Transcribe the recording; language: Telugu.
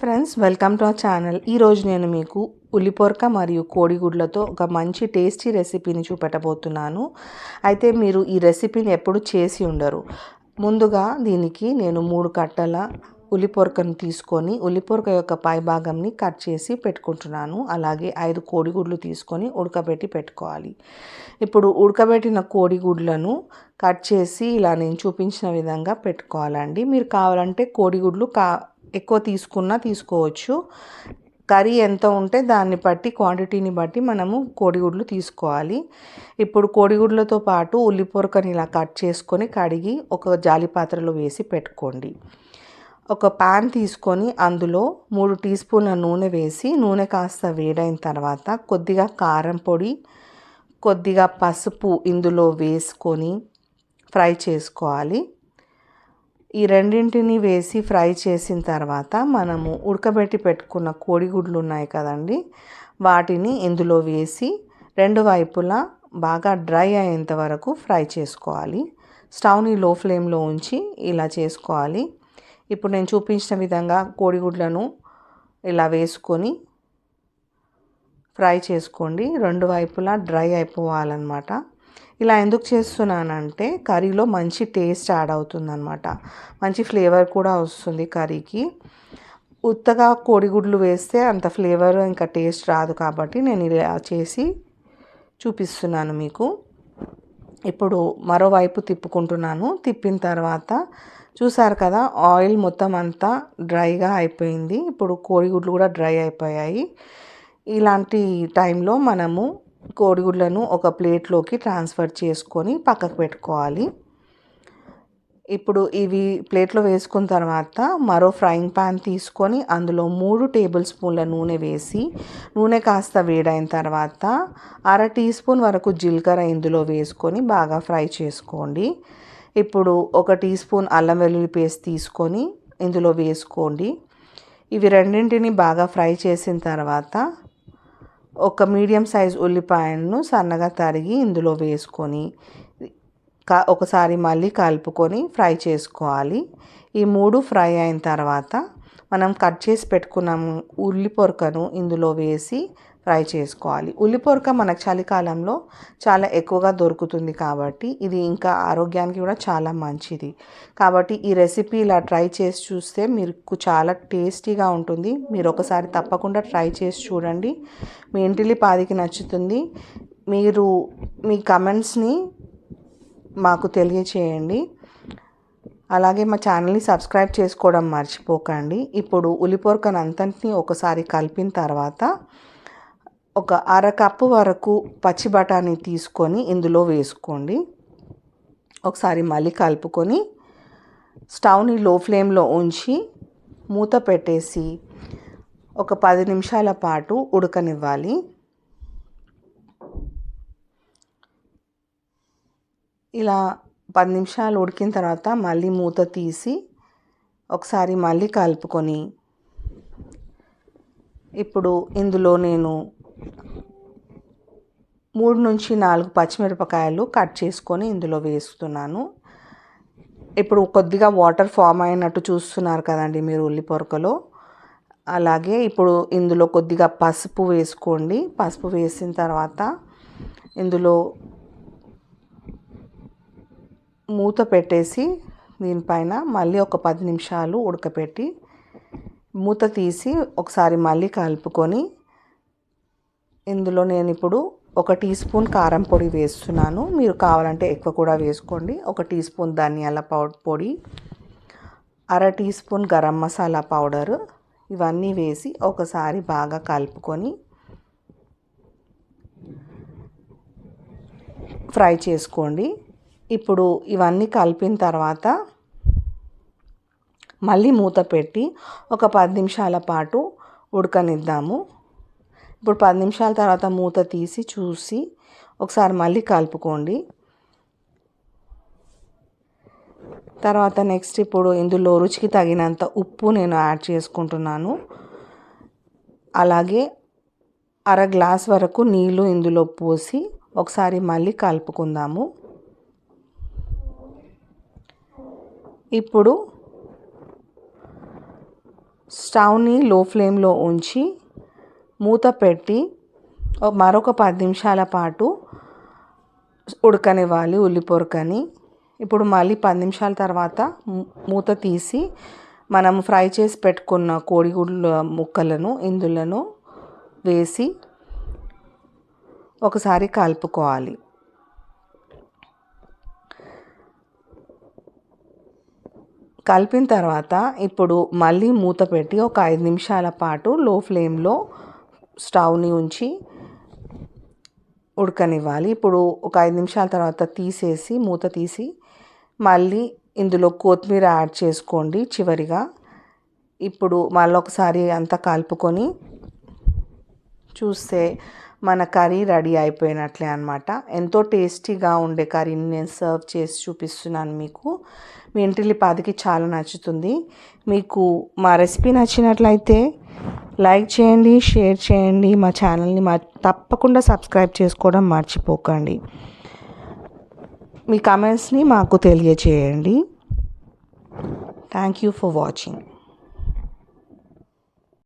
Friends, welcome to our channel. ఈరోజు నేను మీకు ఉల్లిపొరక మరియు కోడిగుడ్లతో ఒక మంచి టేస్టీ రెసిపీని చూపెట్టబోతున్నాను. అయితే మీరు ఈ రెసిపీని ఎప్పుడు చేసి ఉండరు. ముందుగా దీనికి నేను 3 కట్టల ఉల్లిపొరకను తీసుకొని ఉల్లిపొరక యొక్క పై భాగంని కట్ చేసి పెట్టుకుంటున్నాను. అలాగే 5 కోడిగుడ్లు తీసుకొని ఉడకబెట్టి పెట్టుకోవాలి. ఇప్పుడు ఉడకబెట్టిన కోడిగుడ్లను కట్ చేసి ఇలా నేను చూపించిన విధంగా పెట్టుకోవాలండి. మీరు కావాలంటే కోడిగుడ్లు ఎక్కువ తీసుకున్నా తీసుకోవచ్చు. కర్రీ ఎంత ఉంటే దాన్ని బట్టి క్వాంటిటీని బట్టి మనము కోడిగుడ్లు తీసుకోవాలి. ఇప్పుడు కోడిగుడ్లతో పాటు ఉల్లిపొరకని ఇలా కట్ చేసుకొని కడిగి ఒక జాలి పాత్రలో వేసి పెట్టుకోండి. ఒక పాన్ తీసుకొని అందులో 3 టీ స్పూన్ల నూనె వేసి నూనె కాస్త వేడైన తర్వాత కొద్దిగా కారం పొడి, కొద్దిగా పసుపు ఇందులో వేసుకొని ఫ్రై చేసుకోవాలి. ఈ రెండింటిని వేసి ఫ్రై చేసిన తర్వాత మనము ఉడకబెట్టి పెట్టుకున్న కోడిగుడ్లు ఉన్నాయి కదండి, వాటిని ఇందులో వేసి 2 వైపులా బాగా డ్రై అయ్యేంత వరకు ఫ్రై చేసుకోవాలి. స్టవ్ని లో ఫ్లేమ్లో ఉంచి ఇలా చేసుకోవాలి. ఇప్పుడు నేను చూపించిన విధంగా కోడిగుడ్లను ఇలా వేసుకొని ఫ్రై చేసుకోండి. 2 వైపులా డ్రై అయిపోవాలన్నమాట. ఇలా ఎందుకు చేస్తున్నానంటే కర్రీలో మంచి టేస్ట్ యాడ్ అవుతుందన్నమాట. మంచి ఫ్లేవర్ కూడా వస్తుంది కర్రీకి. ఉత్తగా కోడిగుడ్లు వేస్తే అంత ఫ్లేవర్ ఇంకా టేస్ట్ రాదు కాబట్టి నేను ఇలా చేసి చూపిస్తున్నాను మీకు. ఇప్పుడు మరోవైపు తిప్పుకుంటున్నాను. తిప్పిన తర్వాత చూసారు కదా, ఆయిల్ మొత్తం అంతా డ్రైగా అయిపోయింది. ఇప్పుడు కోడిగుడ్లు కూడా డ్రై అయిపోయాయి. ఇలాంటి టైంలో మనము కోడిగుడ్లను ఒక ప్లేట్లోకి ట్రాన్స్ఫర్ చేసుకొని పక్కకు పెట్టుకోవాలి. ఇప్పుడు ఇవి ప్లేట్లో వేసుకున్న తర్వాత మరో ఫ్రైయింగ్ పాన్ తీసుకొని అందులో 3 టేబుల్ స్పూన్ల నూనె వేసి నూనె కాస్త వేడైన తర్వాత 1/2 టీ స్పూన్ వరకు జీలకర్ర ఇందులో వేసుకొని బాగా ఫ్రై చేసుకోండి. ఇప్పుడు 1 టీ స్పూన్ అల్లం వెల్లుల్లి పేస్ట్ తీసుకొని ఇందులో వేసుకోండి. ఇవి రెండింటిని బాగా ఫ్రై చేసిన తర్వాత ఒక మీడియం సైజ్ ఉల్లిపాయలను సన్నగా తరిగి ఇందులో వేసుకొని ఒకసారి మళ్ళీ కలుపుకొని ఫ్రై చేసుకోవాలి. ఈ 3 ఫ్రై అయిన తర్వాత మనం కట్ చేసి పెట్టుకున్న ఉల్లిపొరకను ఇందులో వేసి ఫ్రై చేసుకోవాలి. ఉల్లిపొరక మనకు చలికాలంలో చాలా ఎక్కువగా దొరుకుతుంది కాబట్టి ఇది ఇంకా ఆరోగ్యానికి కూడా చాలా మంచిది. కాబట్టి ఈ రెసిపీ ఇలా ట్రై చేసి చూస్తే మీకు చాలా టేస్టీగా ఉంటుంది. మీరు ఒకసారి తప్పకుండా ట్రై చేసి చూడండి. మీ ఇంటిల్లిపాదికి నచ్చుతుంది. మీరు మీ కమెంట్స్ని మాకు తెలియచేయండి. అలాగే మా ఛానల్ని సబ్స్క్రైబ్ చేసుకోవడం మర్చిపోకండి. ఇప్పుడు ఉల్లిపొరకను అంతటిని ఒకసారి కలిపిన తర్వాత ఒక 1/2 కప్పు వరకు పచ్చి బఠానీ తీసుకొని ఇందులో వేసుకోండి. ఒకసారి మళ్ళీ కలుపుకొని స్టవ్ని లో ఫ్లేమ్లో ఉంచి మూత పెట్టేసి ఒక 10 నిమిషాల పాటు ఉడకనివ్వాలి. ఇలా 10 నిమిషాలు ఉడికిన తర్వాత మళ్ళీ మూత తీసి ఒకసారి మళ్ళీ కలుపుకొని ఇప్పుడు ఇందులో నేను 3 నుంచి 4 పచ్చిమిరపకాయలు కట్ చేసుకొని ఇందులో వేస్తున్నాను. ఇప్పుడు కొద్దిగా వాటర్ ఫామ్ అయినట్టు చూస్తున్నారు కదండి మీరు ఉల్లిపొరకలో. అలాగే ఇప్పుడు ఇందులో కొద్దిగా పసుపు వేసుకోండి. పసుపు వేసిన తర్వాత ఇందులో మూత పెట్టేసి దీనిపైన మళ్ళీ ఒక 10 నిమిషాలు ఉడకపెట్టి మూత తీసి ఒకసారి మళ్ళీ కలుపుకొని ఇందులో నేను ఇప్పుడు 1 టీ స్పూన్ కారం పొడి వేస్తున్నాను. మీరు కావాలంటే ఎక్కువ కూడా వేసుకోండి. 1 టీ స్పూన్ ధనియాల పొడి, 1/2 tea spoon garam masala powder, ఇవన్నీ వేసి ఒకసారి బాగా కలుపుకొని ఫ్రై చేసుకోండి. ఇప్పుడు ఇవన్నీ కలిపిన తర్వాత మళ్ళీ మూత పెట్టి ఒక 10 నిమిషాల పాటు ఉడకనిద్దాము. ఇప్పుడు 10 నిమిషాల తర్వాత మూత తీసి చూసి ఒకసారి మళ్ళీ కలుపుకోండి. తర్వాత నెక్స్ట్ ఇప్పుడు ఇందులో రుచికి తగినంత ఉప్పు నేను యాడ్ చేసుకుంటున్నాను. అలాగే 1/2 గ్లాస్ వరకు నీళ్ళు ఇందులో పోసి ఒకసారి మళ్ళీ కలుపుకుందాము. ఇప్పుడు స్టవ్ని లో ఫ్లేమ్లో ఉంచి మూత పెట్టి మరొక 10 నిమిషాల పాటు ఉడకనివ్వాలి ఉల్లిపొరకని. ఇప్పుడు మళ్ళీ 10 నిమిషాల తర్వాత మూత తీసి మనం ఫ్రై చేసి పెట్టుకున్న కోడిగుడ్ల ముక్కలను ఇందులో వేసి ఒకసారి కలుపుకోవాలి. కలిపిన తర్వాత ఇప్పుడు మళ్ళీ మూత పెట్టి ఒక 5 నిమిషాల పాటు లో ఫ్లేమ్లో స్టవ్ని ఉంచి ఉడకనివ్వాలి. ఇప్పుడు ఒక 5 నిమిషాల తర్వాత తీసేసి మూత తీసి మళ్ళీ ఇందులో కొత్తిమీర యాడ్ చేసుకోండి చివరిగా. ఇప్పుడు మళ్ళీ ఒకసారి అంతా కలుపుకొని చూస్తే మన కర్రీ రెడీ అయిపోయినట్లే అన్నమాట. ఎంతో టేస్టీగా ఉండే కర్రీని నేను సర్వ్ చేసి చూపిస్తున్నాను మీకు. మీ ఇంటిల్లిపాదికి చాలా నచ్చుతుంది. మీకు మా రెసిపీ నచ్చినట్లయితే లైక్ చేయండి, షేర్ చేయండి. మా ఛానల్ని తప్పకుండా సబ్స్క్రైబ్ చేసుకోవడం మర్చిపోకండి. మీ కామెంట్స్ని మాకు తెలియచేయండి. Thank you for watching.